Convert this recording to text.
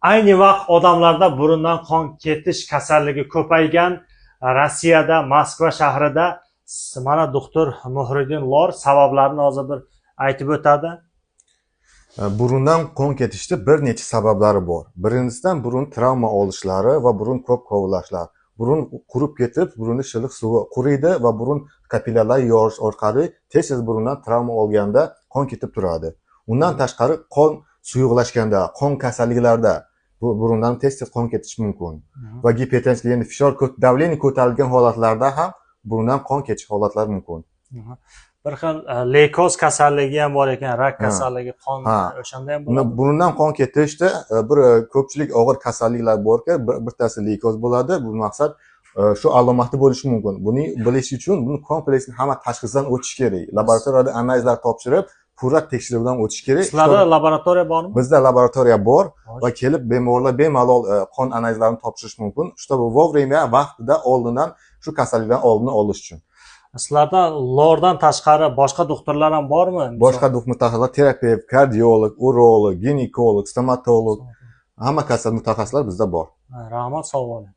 Ayni vaqt odamlarda burundan qon ketish kasalligi ko'paygan. Rossiyada, Moskva shahrida mana doktor Muhriddin Lor sabablarini hozir bir aytib o'tadi. Burundan qon ketishda bir necha sabablari bor. Birinchisidan burun travma olishlari va burun ko'p kovlashlar. Burun qurib ketib, burunni shilliq suvi quriydi va burun kapillyarlar yorish orqali tez burundan travma olganda qon ketib turadi. Undan tashqari qon suyuqlashganda, qon kasalliklarda burundan tez qon ketishi mumkin. Va gipertensiya, ya'ni davleniya ko'tarilgan holatlarda ham burundan qon ketish holatlari mumkin. Bir xil leykoz kasalligi ham bor ekan, rak kasalligi, qon o'shanda ham bo'ladi. Burundan qon ketishda bir ko'pchilik og'ir kasalliklar borki, bittasi leykoz bo'ladi. Bu maqsad shu alomati bo'lishi mumkin. Buni bilish uchun buni kompleksni hamma tashxisdan o'tish kerak. Laboratoriyada analizlar topshirib, pura tekshiruvdan o'tish kerak. Sizlarda laboratoriya bormi? Bizda laboratoriya bor va kelib bemorlar bemalol qon analizlarini topshirish mumkin. Чтобы vovремя vaqtida oldindan shu kasallikdan oldini olish uchun. Sizlarda lordan tashqari boshqa doktorlar ham bormi? Boshqa mutaxassislar, terapevt, kardiolog, urolog, ginekolog, stomatolog, hamma kasal mutaxassislar bizda bor. Rahmat, sog' bo'ling.